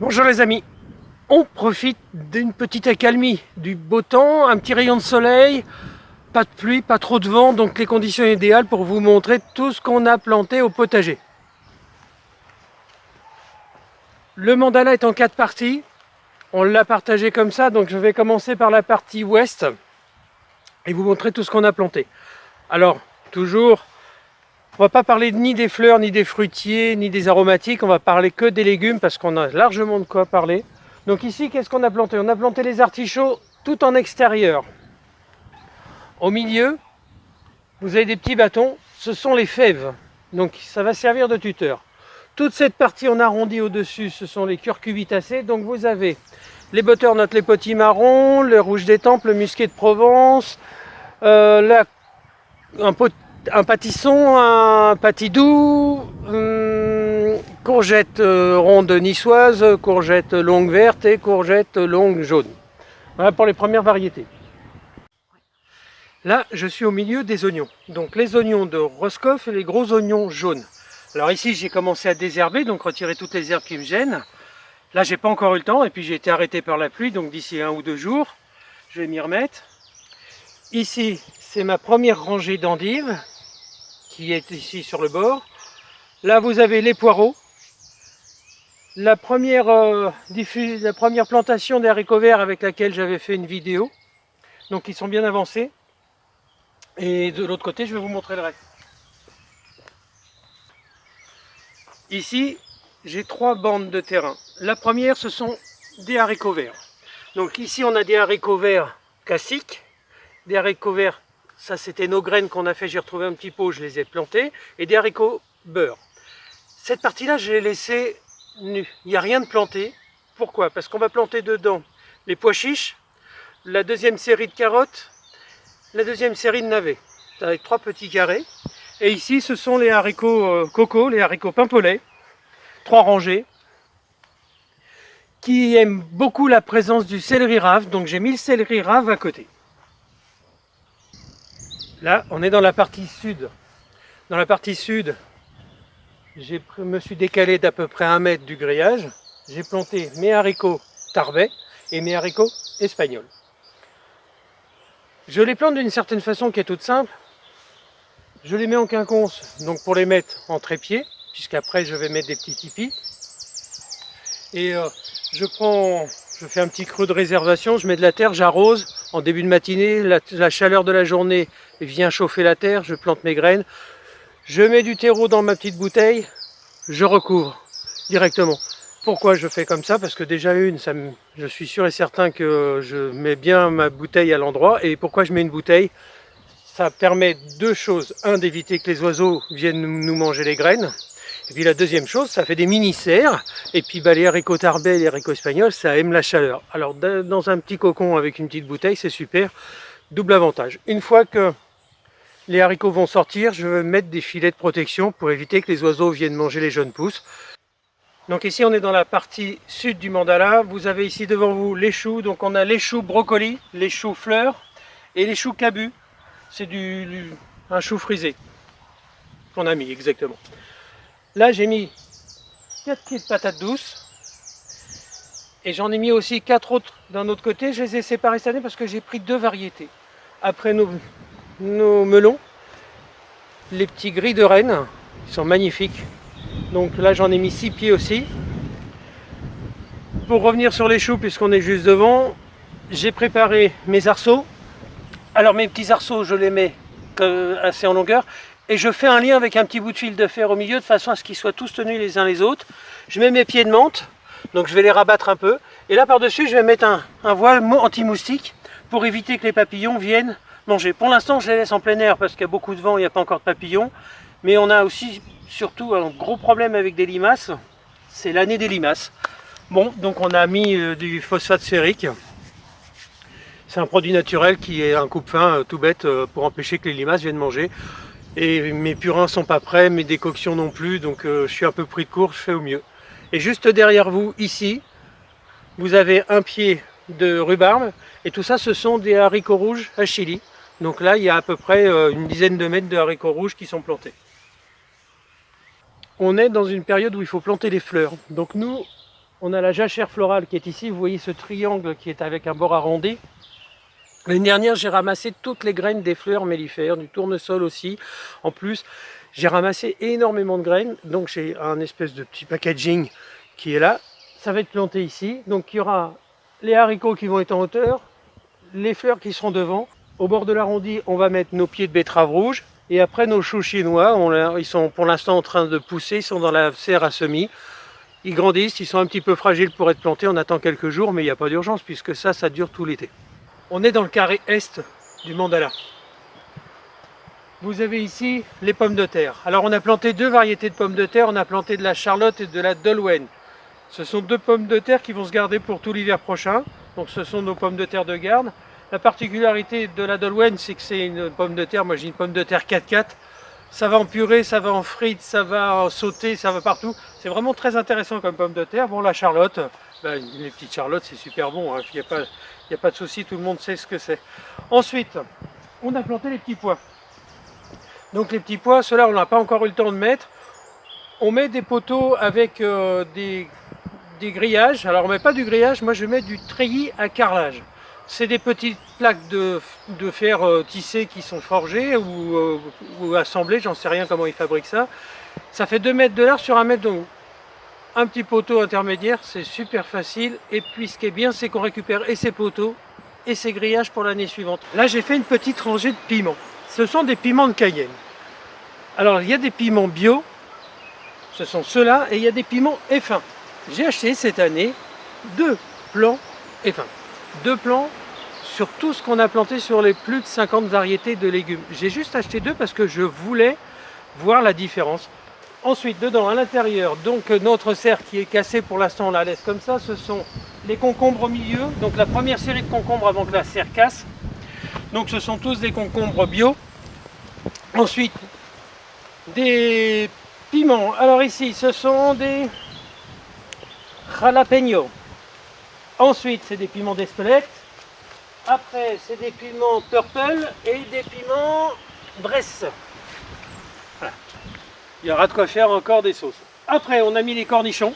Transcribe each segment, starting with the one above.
Bonjour les amis, on profite d'une petite accalmie, du beau temps, un petit rayon de soleil, pas de pluie, pas trop de vent, donc les conditions idéales pour vous montrer tout ce qu'on a planté au potager. Le mandala est en 4 parties, on l'a partagé comme ça, donc je vais commencer par la partie ouest et vous montrer tout ce qu'on a planté. Alors, toujours, on va pas parler ni des fleurs, ni des fruitiers, ni des aromatiques, on va parler que des légumes parce qu'on a largement de quoi parler. Donc ici, qu'est-ce qu'on a planté? On a planté les artichauts tout en extérieur. Au milieu, vous avez des petits bâtons, ce sont les fèves. Donc ça va servir de tuteur. Toute cette partie en arrondi au-dessus, ce sont les curcubitacées. Donc vous avez les butternuts, les potimarrons, le rouge des tempes, le musqué de Provence, un pâtisson, un pâtidou, courgettes rondes niçoises, courgettes longues vertes et courgettes longues jaunes. Voilà pour les premières variétés. Là, je suis au milieu des oignons. Donc les oignons de Roscoff et les gros oignons jaunes. Alors ici, j'ai commencé à désherber, donc retirer toutes les herbes qui me gênent. Là, j'ai pas encore eu le temps et puis j'ai été arrêté par la pluie, donc d'ici 1 ou 2 jours, je vais m'y remettre. Ici, c'est ma première rangée d'endives qui est ici sur le bord. Là, vous avez les poireaux. La première plantation des haricots verts avec laquelle j'avais fait une vidéo. Donc, ils sont bien avancés. Et de l'autre côté, je vais vous montrer le reste. Ici, j'ai 3 bandes de terrain. La première, ce sont des haricots verts. Donc ici, on a des haricots verts classiques, des haricots verts, ça c'était nos graines qu'on a fait, j'ai retrouvé un petit pot, je les ai plantés, et des haricots beurre. Cette partie-là, je l'ai laissée nue. Il n'y a rien de planté. Pourquoi? Parce qu'on va planter dedans les pois chiches, la deuxième série de carottes, la deuxième série de navets, avec 3 petits carrés. Et ici, ce sont les haricots coco, les haricots pimpolets, 3 rangées, qui aiment beaucoup la présence du céleri rave. Donc j'ai mis le céleri rave à côté. Là, on est dans la partie sud. Dans la partie sud, je me suis décalé d'à peu près 1 mètre du grillage. J'ai planté mes haricots tarbais et mes haricots espagnols. Je les plante d'une certaine façon qui est toute simple. Je les mets en quinconce, donc pour les mettre en trépied, puisqu'après je vais mettre des petits tipis. Et je fais un petit creux de réservation, je mets de la terre, j'arrose. En début de matinée, la chaleur de la journée vient chauffer la terre, je plante mes graines. Je mets du terreau dans ma petite bouteille, je recouvre directement. Pourquoi je fais comme ça? Parce que déjà je suis sûr et certain que je mets bien ma bouteille à l'endroit. Et pourquoi je mets une bouteille? Ça permet 2 choses. Un, d'éviter que les oiseaux viennent nous manger les graines. Et puis la deuxième chose, ça fait des mini-serres. Et puis les haricots tarbais et les haricots espagnols, ça aime la chaleur. Alors dans un petit cocon avec une petite bouteille, c'est super. Double avantage. Une fois que les haricots vont sortir, je vais mettre des filets de protection pour éviter que les oiseaux viennent manger les jeunes pousses. Donc ici on est dans la partie sud du mandala. Vous avez ici devant vous les choux. Donc on a les choux brocolis, les choux fleurs et les choux cabus. C'est un chou frisé qu'on a mis exactement. Là j'ai mis 4 pieds de patates douces. Et j'en ai mis aussi 4 autres d'un autre côté. Je les ai séparés cette année parce que j'ai pris 2 variétés. Après nos melons, les petits gris de Rennes, ils sont magnifiques. Donc là j'en ai mis 6 pieds aussi. Pour revenir sur les choux, puisqu'on est juste devant, j'ai préparé mes arceaux. Alors mes petits arceaux, je les mets assez en longueur. Et je fais un lien avec un petit bout de fil de fer au milieu, de façon à ce qu'ils soient tous tenus les uns les autres. Je mets mes pieds de menthe, donc je vais les rabattre un peu. Et là par-dessus, je vais mettre un voile anti-moustique pour éviter que les papillons viennent manger. Pour l'instant, je les laisse en plein air parce qu'il y a beaucoup de vent, il n'y a pas encore de papillons. Mais on a aussi, surtout, un gros problème avec des limaces. C'est l'année des limaces. Bon, donc on a mis du phosphate sphérique. C'est un produit naturel qui est un coupe-fin tout bête pour empêcher que les limaces viennent manger. Et mes purins sont pas prêts, mes décoctions non plus, donc je suis un peu pris de court, je fais au mieux. Et juste derrière vous, ici, vous avez un pied de rhubarbe. Et tout ça, ce sont des haricots rouges à chili. Donc là, il y a à peu près une dizaine de mètres de haricots rouges qui sont plantés. On est dans une période où il faut planter les fleurs. Donc nous, On a la jachère florale qui est ici. Vous voyez ce triangle qui est avec un bord arrondi. L'année dernière, j'ai ramassé toutes les graines des fleurs mellifères, du tournesol aussi. En plus, j'ai ramassé énormément de graines. Donc j'ai un espèce de petit packaging qui est là. Ça va être planté ici. Donc il y aura les haricots qui vont être en hauteur, les fleurs qui seront devant. Au bord de l'arrondi, on va mettre nos pieds de betterave rouge. Et après, nos choux chinois, ils sont pour l'instant en train de pousser. Ils sont dans la serre à semis. Ils grandissent, ils sont un petit peu fragiles pour être plantés. On attend quelques jours, mais il n'y a pas d'urgence puisque ça dure tout l'été. On est dans le carré est du mandala. Vous avez ici les pommes de terre. Alors on a planté deux variétés de pommes de terre. On a planté de la Charlotte et de la Dolwen. Ce sont deux pommes de terre qui vont se garder pour tout l'hiver prochain. Donc ce sont nos pommes de terre de garde. La particularité de la Dolwen, c'est que c'est une pomme de terre. Moi j'ai une pomme de terre 4x4. Ça va en purée, ça va en frites, ça va en sauté, ça va partout. C'est vraiment très intéressant comme pomme de terre. Bon, la Charlotte, les petites Charlottes, c'est super bon. Il n'y a pas de souci, tout le monde sait ce que c'est. Ensuite, on a planté les petits pois. Donc les petits pois, ceux-là, on n'a pas encore eu le temps de mettre. On met des poteaux avec des grillages. Alors on ne met pas du grillage, moi je mets du treillis à carrelage. C'est des petites plaques de fer tissé qui sont forgées ou assemblées, j'en sais rien comment ils fabriquent ça. Ça fait 2 mètres de large sur 1 mètre de haut. Un petit poteau intermédiaire, c'est super facile. Et puis ce qui est bien, c'est qu'on récupère et ces poteaux et ces grillages pour l'année suivante. Là, j'ai fait une petite rangée de piments. Ce sont des piments de Cayenne. Alors, il y a des piments bio, ce sont ceux-là, et il y a des piments F1. J'ai acheté cette année 2 plants F1. 2 plants sur tout ce qu'on a planté sur les plus de 50 variétés de légumes. J'ai juste acheté 2 parce que je voulais voir la différence. Ensuite, dedans, à l'intérieur, donc notre serre qui est cassée, pour l'instant on la laisse comme ça, ce sont les concombres au milieu, donc la première série de concombres avant que la serre casse. Donc ce sont tous des concombres bio. Ensuite, des piments. Alors ici, ce sont des jalapeños. Ensuite, c'est des piments d'Espelette. Après, c'est des piments purple et des piments Bresse. Voilà. Il y aura de quoi faire encore des sauces. Après, on a mis les cornichons.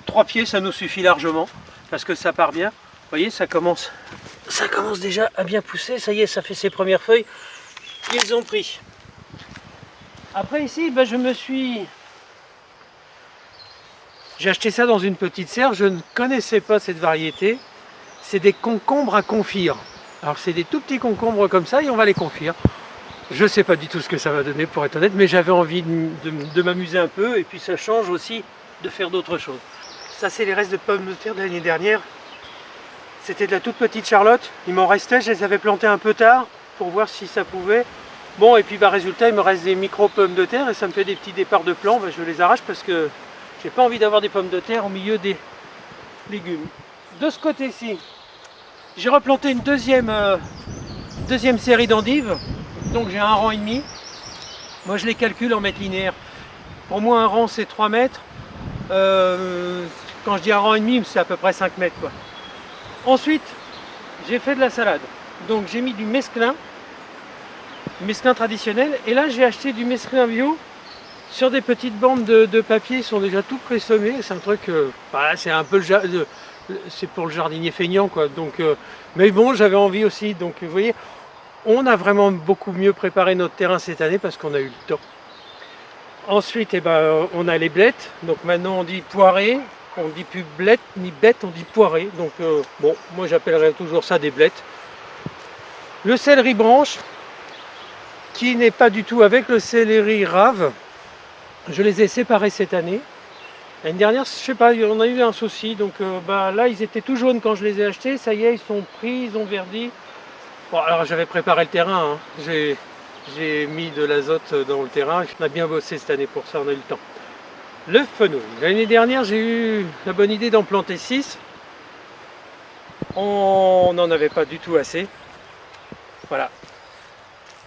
3 pieds, ça nous suffit largement parce que ça part bien. Vous voyez, ça commence déjà à bien pousser. Ça y est, ça fait ses premières feuilles. Ils ont pris. Après ici, j'ai acheté ça dans une petite serre. Je ne connaissais pas cette variété. C'est des concombres à confire. Alors c'est des tout petits concombres comme ça et on va les confire. Je ne sais pas du tout ce que ça va donner pour être honnête, mais j'avais envie de m'amuser un peu et puis ça change aussi de faire d'autres choses. Ça c'est les restes de pommes de terre de l'année dernière. C'était de la toute petite Charlotte. Il m'en restait, je les avais plantées un peu tard pour voir si ça pouvait. Bon et puis résultat il me reste des micro pommes de terre et ça me fait des petits départs de plants. Je les arrache parce que j'ai pas envie d'avoir des pommes de terre au milieu des légumes. De ce côté-ci, j'ai replanté une deuxième série d'endives. Donc j'ai un rang et demi. Moi je les calcule en mètres linéaires. Pour moi un rang c'est 3 mètres. Quand je dis un rang et demi, c'est à peu près 5 mètres quoi. Ensuite, j'ai fait de la salade. Donc j'ai mis du mesclun traditionnel. Et là j'ai acheté du mesclun bio sur des petites bandes de papier. Ils sont déjà tout présommés. C'est un truc, c'est un peu c'est pour le jardinier feignant quoi. Donc, mais bon, j'avais envie aussi. Donc vous voyez, on a vraiment beaucoup mieux préparé notre terrain cette année parce qu'on a eu le temps. Ensuite, on a les blettes. Donc maintenant on dit poirées. On dit plus blettes ni bêtes, on dit poirées. Donc bon, moi j'appellerais toujours ça des blettes. Le céleri branche, qui n'est pas du tout avec le céleri rave. Je les ai séparés cette année. L'année dernière, je sais pas, on a eu un souci. Donc là, ils étaient tout jaunes quand je les ai achetés. Ça y est, ils sont pris, ils ont verdi. Bon, alors j'avais préparé le terrain. J'ai mis de l'azote dans le terrain. On a bien bossé cette année pour ça, on a eu le temps. Le fenouil. L'année dernière, j'ai eu la bonne idée d'en planter 6. On n'en avait pas du tout assez. Voilà.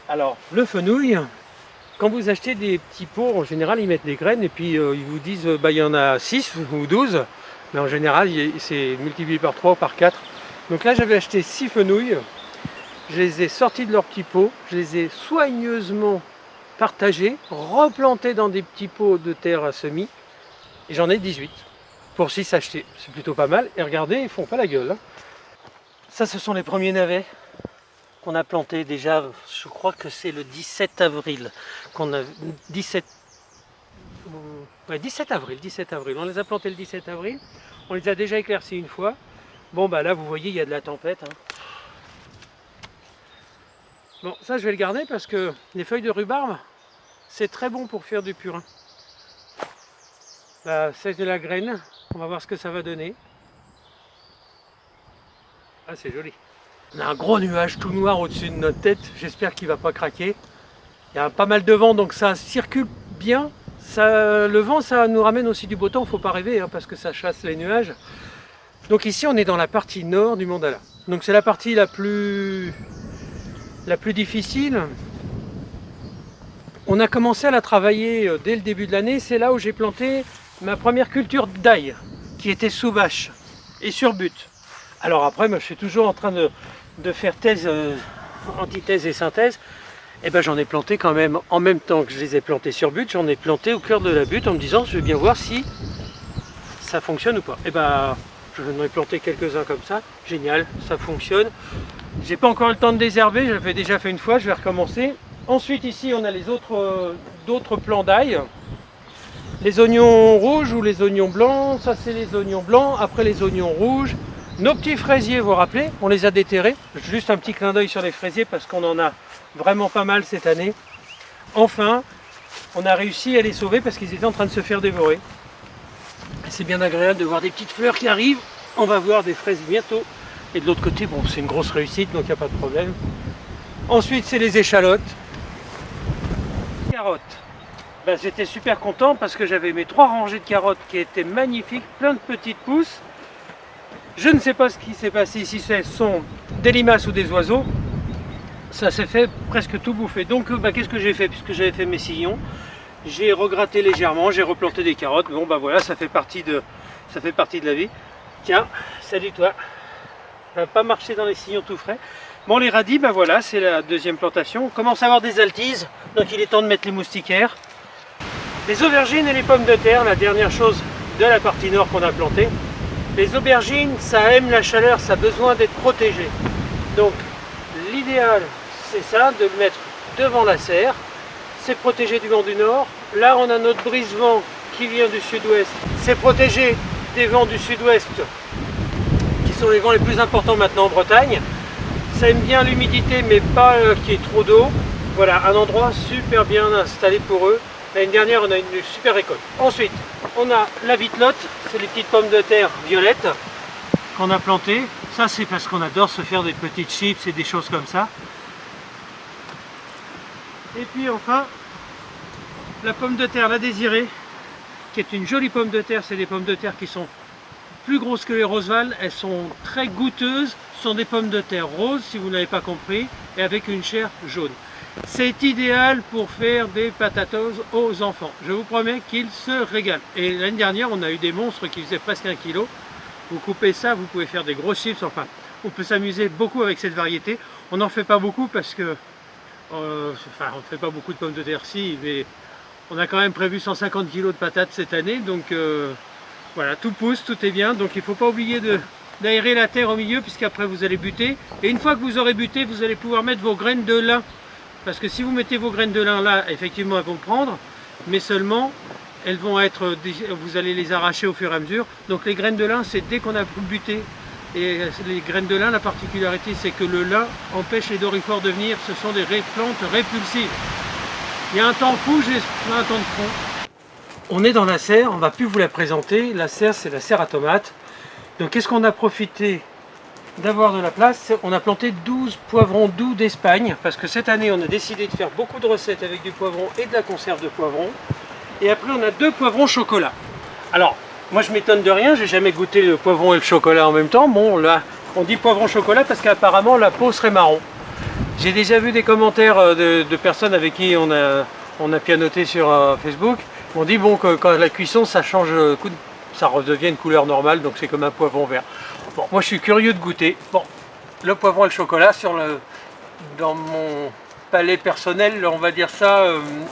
Alors, le fenouil, quand vous achetez des petits pots, en général, ils mettent des graines et puis ils vous disent il y en a 6 ou 12. Mais en général, c'est multiplié par 3 ou par 4. Donc là, j'avais acheté 6 fenouils. Je les ai sortis de leurs petits pots. Je les ai soigneusement partagés, replantés dans des petits pots de terre à semis. Et j'en ai 18. pour 6 achetés. C'est plutôt pas mal. Et regardez, ils font pas la gueule. Hein. Ça, ce sont les premiers navets qu'on a plantés déjà. Je crois que c'est le 17 avril qu'on a 17 avril. On les a plantés le 17 avril. On les a déjà éclaircis une fois. Bon, bah là, vous voyez, il y a de la tempête. Hein. Bon, ça, je vais le garder parce que les feuilles de rhubarbe, c'est très bon pour faire du purin. Là, c'est de la graine. On va voir ce que ça va donner. Ah, c'est joli. On a un gros nuage tout noir au-dessus de notre tête. J'espère qu'il ne va pas craquer. Il y a pas mal de vent, donc ça circule bien. Le vent, ça nous ramène aussi du beau temps. Il ne faut pas rêver, hein, parce que ça chasse les nuages. Donc ici, on est dans la partie nord du mandala. Donc c'est la partie la plus difficile. On a commencé à la travailler dès le début de l'année. C'est là où j'ai planté ma première culture d'ail, qui était sous bâche et sur butte. Alors après, moi, je suis toujours en train de faire thèse, antithèse et synthèse. Et ben j'en ai planté quand même, en même temps que je les ai plantés sur butte, j'en ai planté au cœur de la butte en me disant, je vais bien voir si ça fonctionne ou pas. Et ben j'en ai planté quelques-uns comme ça, génial, ça fonctionne. J'ai pas encore eu le temps de désherber, j'avais déjà fait une fois, je vais recommencer. Ensuite ici on a les d'autres plants d'ail. Les oignons rouges ou les oignons blancs, ça c'est les oignons blancs, après les oignons rouges. Nos petits fraisiers, vous vous rappelez, on les a déterrés. Juste un petit clin d'œil sur les fraisiers parce qu'on en a vraiment pas mal cette année. Enfin, on a réussi à les sauver parce qu'ils étaient en train de se faire dévorer. C'est bien agréable de voir des petites fleurs qui arrivent. On va voir des fraises bientôt. Et de l'autre côté, bon, c'est une grosse réussite, donc il n'y a pas de problème. Ensuite, c'est les échalotes. Carottes. Ben, j'étais super content parce que j'avais mes 3 rangées de carottes qui étaient magnifiques, plein de petites pousses. Je ne sais pas ce qui s'est passé, si ce sont des limaces ou des oiseaux. Ça s'est fait presque tout bouffer. Donc bah, qu'est-ce que j'ai fait? Puisque j'avais fait mes sillons, j'ai regratté légèrement, j'ai replanté des carottes. Bon bah voilà, ça fait partie de la vie. Tiens, salut toi. Ça va pas marcher dans les sillons tout frais. Bon, les radis, bah voilà, c'est la deuxième plantation. On commence à avoir des altises, donc il est temps de mettre les moustiquaires. Les aubergines et les pommes de terre, la dernière chose de la partie nord qu'on a plantée. Les aubergines, ça aime la chaleur, ça a besoin d'être protégé. Donc l'idéal, c'est ça, de le mettre devant la serre. C'est protégé du vent du nord. Là, on a notre brise-vent qui vient du sud-ouest. C'est protégé des vents du sud-ouest, qui sont les vents les plus importants maintenant en Bretagne. Ça aime bien l'humidité, mais pas qu'il y ait trop d'eau. Voilà, un endroit super bien installé pour eux. L'année dernière, on a une super récolte. Ensuite, on a la vitelotte, c'est les petites pommes de terre violettes qu'on a plantées. Ça, c'est parce qu'on adore se faire des petites chips et des choses comme ça. Et puis enfin, la pomme de terre, la désirée, qui est une jolie pomme de terre. C'est des pommes de terre qui sont plus grosses que les Roseval. Elles sont très goûteuses. Ce sont des pommes de terre roses, si vous n'avez pas compris, et avec une chair jaune. C'est idéal pour faire des patatos aux enfants. Je vous promets qu'ils se régalent. Et l'année dernière, on a eu des monstres qui faisaient presque 1 kg. Vous coupez ça, vous pouvez faire des gros chips. Enfin, on peut s'amuser beaucoup avec cette variété. On n'en fait pas beaucoup parce que... on ne fait pas beaucoup de pommes de terre, si, mais on a quand même prévu 150 kg de patates cette année. Donc voilà, tout pousse, tout est bien. Donc il ne faut pas oublier d'aérer la terre au milieu, puisqu'après vous allez buter. Et une fois que vous aurez buté, vous allez pouvoir mettre vos graines de lin. Parce que si vous mettez vos graines de lin là, effectivement elles vont prendre, mais seulement elles vont être, vous allez les arracher au fur et à mesure. Donc les graines de lin, c'est dès qu'on a buté. Et les graines de lin, la particularité, c'est que le lin empêche les dorifores de venir. Ce sont des plantes répulsives. Il y a un temps fou, j'ai un temps de fond. On est dans la serre, on ne va plus vous la présenter. La serre, c'est la serre à tomates. Donc qu'est-ce qu'on a profité d'avoir de la place? On a planté 12 poivrons doux d'Espagne, parce que cette année on a décidé de faire beaucoup de recettes avec du poivron et de la conserve de poivron. Et après on a 2 poivrons chocolat. Alors moi je m'étonne de rien, j'ai jamais goûté le poivron et le chocolat en même temps. Bon là on dit poivron chocolat parce qu'apparemment la peau serait marron. J'ai déjà vu des commentaires de personnes avec qui on a pianoté sur Facebook. Ils m'ont dit bon que quand la cuisson ça change, ça redevient une couleur normale, donc c'est comme un poivron vert. Bon, moi je suis curieux de goûter. Bon, le poivron et le chocolat dans mon palais personnel, on va dire ça,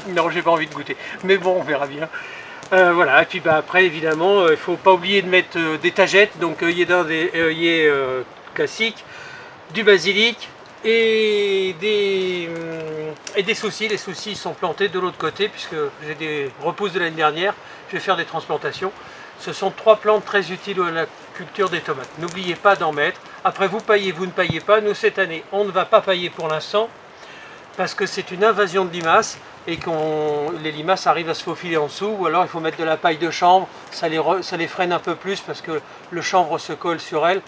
non, j'ai pas envie de goûter. Mais bon, on verra bien. Voilà, et puis après évidemment il ne faut pas oublier de mettre des tagettes, donc œillets d'Inde et œillets classiques, du basilic et des soucis. Les soucis sont plantés de l'autre côté puisque j'ai des repousses de l'année dernière, je vais faire des transplantations. Ce sont 3 plantes très utiles à la culture des tomates. N'oubliez pas d'en mettre. Après vous paillez, vous ne paillez pas. Nous cette année on ne va pas pailler pour l'instant parce que c'est une invasion de limaces et que les limaces arrivent à se faufiler en dessous, ou alors il faut mettre de la paille de chanvre, ça les freine un peu plus parce que le chanvre se colle sur elles.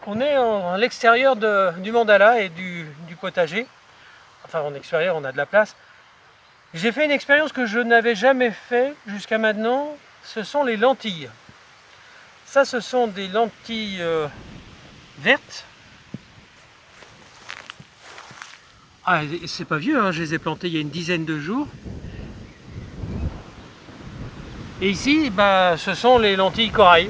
On est à l'extérieur du mandala et du potager, enfin en extérieur on a de la place. J'ai fait une expérience que je n'avais jamais fait jusqu'à maintenant, ce sont les lentilles. Ça ce sont des lentilles vertes. Ah, c'est pas vieux, hein, je les ai plantées il y a une dizaine de jours. Et ici, bah, ce sont les lentilles corail.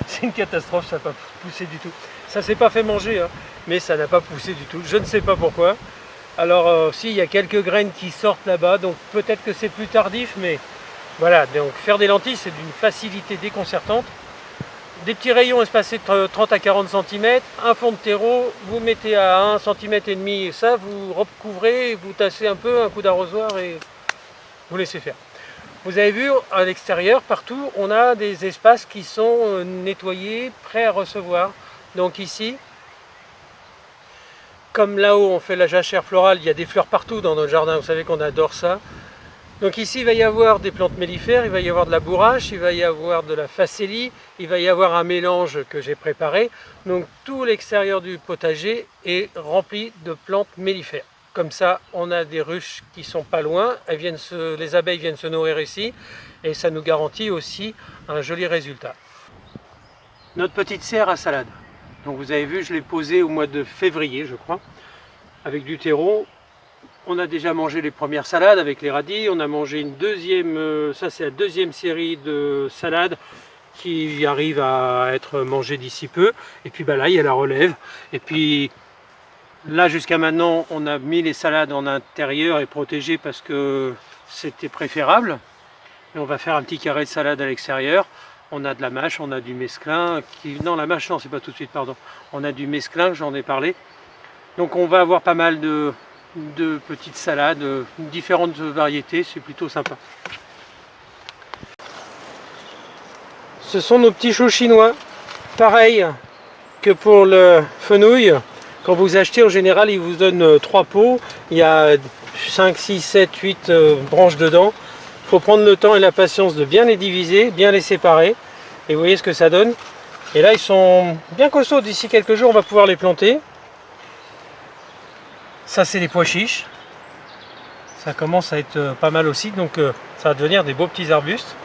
C'est une catastrophe, ça n'a pas poussé du tout. Ça s'est pas fait manger, hein, mais ça n'a pas poussé du tout. Je ne sais pas pourquoi. Alors, si, il y a quelques graines qui sortent là-bas, donc peut-être que c'est plus tardif, mais voilà. Donc faire des lentilles, c'est d'une facilité déconcertante. Des petits rayons espacés de 30 à 40 cm, un fond de terreau, vous mettez à 1 cm et demi ça, vous recouvrez, vous tassez un peu, un coup d'arrosoir et vous laissez faire. Vous avez vu à l'extérieur, partout, on a des espaces qui sont nettoyés, prêts à recevoir. Donc ici, comme là-haut on fait la jachère florale, il y a des fleurs partout dans notre jardin, vous savez qu'on adore ça. Donc ici il va y avoir des plantes mellifères, il va y avoir de la bourrache, il va y avoir de la facélie, il va y avoir un mélange que j'ai préparé. Donc tout l'extérieur du potager est rempli de plantes mellifères. Comme ça on a des ruches qui sont pas loin, les abeilles viennent se nourrir ici et ça nous garantit aussi un joli résultat. Notre petite serre à salade. Donc vous avez vu, je l'ai posée au mois de février je crois, avec du terreau. On a déjà mangé les premières salades avec les radis, on a mangé une deuxième, ça c'est la deuxième série de salades qui arrive à être mangée d'ici peu. Et puis bah là il y a la relève. Et puis là jusqu'à maintenant on a mis les salades en intérieur et protégées parce que c'était préférable. Et on va faire un petit carré de salade à l'extérieur. On a de la mâche, on a du mesclun, non la mâche non c'est pas tout de suite pardon. On a du mesclun, j'en ai parlé. Donc on va avoir pas mal de petites salades, différentes variétés, c'est plutôt sympa. Ce sont nos petits choux chinois, pareil que pour le fenouil. Quand vous achetez en général ils vous donnent 3 pots, il y a 5, 6, 7, 8 branches dedans. Il faut prendre le temps et la patience de bien les diviser, bien les séparer et vous voyez ce que ça donne. Et là ils sont bien costauds, d'ici quelques jours on va pouvoir les planter. Ça c'est les pois chiches, ça commence à être pas mal aussi, donc ça va devenir des beaux petits arbustes.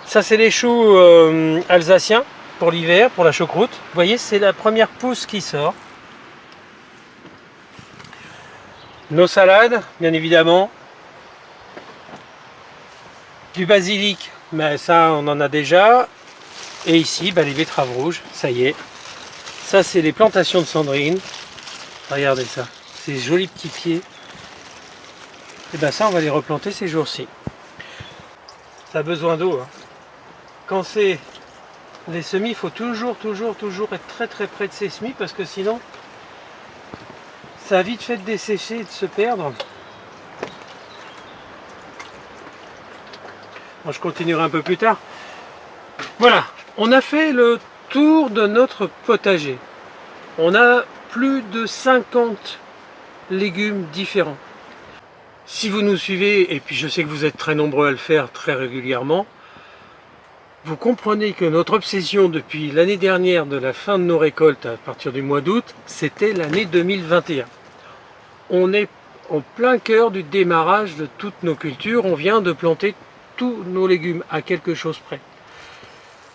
Ça c'est les choux alsaciens pour l'hiver, pour la choucroute. Vous voyez c'est la première pousse qui sort. Nos salades, bien évidemment. Du basilic, mais ça on en a déjà. Et ici bah, les betteraves rouges, ça y est. Ça c'est les plantations de Sandrine. Regardez ça. Ces jolis petits pieds. Et bien ça on va les replanter ces jours-ci. Ça a besoin d'eau. Hein. Quand c'est les semis, il faut toujours être très près de ces semis parce que sinon ça a vite fait de dessécher et de se perdre. Bon, je continuerai un peu plus tard. Voilà, on a fait le tour de notre potager. On a plus de 50 légumes différents. Si vous nous suivez, et puis je sais que vous êtes très nombreux à le faire très régulièrement, vous comprenez que notre obsession depuis l'année dernière de la fin de nos récoltes à partir du mois d'août, c'était l'année 2021. On est en plein cœur du démarrage de toutes nos cultures, on vient de planter tous nos légumes à quelque chose près.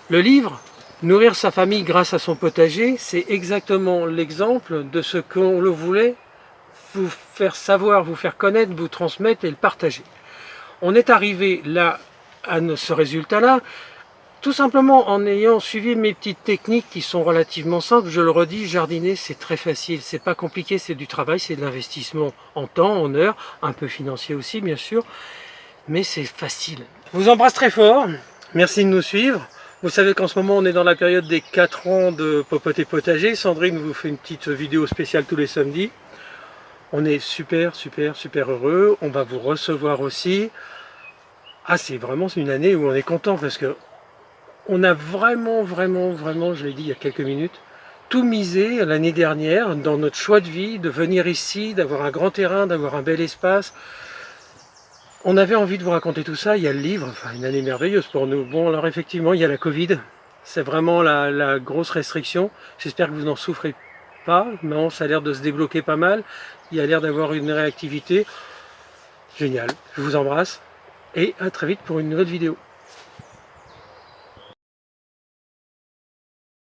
Le livre « Nourrir sa famille grâce à son potager », c'est exactement l'exemple de ce qu'on le voulait vous faire savoir, vous faire connaître, vous transmettre et le partager. On est arrivé là à ce résultat-là Tout simplement en ayant suivi mes petites techniques qui sont relativement simples. Je le redis, jardiner c'est très facile, c'est pas compliqué, c'est du travail, c'est de l'investissement en temps, en heures, un peu financier aussi bien sûr, mais c'est facile. Je vous embrasse très fort, merci de nous suivre. Vous savez qu'en ce moment on est dans la période des 4 ans de Popoter Potager. Sandrine vous fait une petite vidéo spéciale tous les samedis. On est super heureux, on va vous recevoir aussi. Ah, c'est vraiment une année où on est content parce que on a vraiment, je l'ai dit il y a quelques minutes, tout misé l'année dernière dans notre choix de vie, de venir ici, d'avoir un grand terrain, d'avoir un bel espace. On avait envie de vous raconter tout ça, il y a le livre, enfin une année merveilleuse pour nous. Bon, alors effectivement, il y a la Covid, c'est vraiment la grosse restriction. J'espère que vous n'en souffrez pas, non, ça a l'air de se débloquer pas mal. Il y a l'air d'avoir une réactivité. Génial, je vous embrasse et à très vite pour une nouvelle vidéo.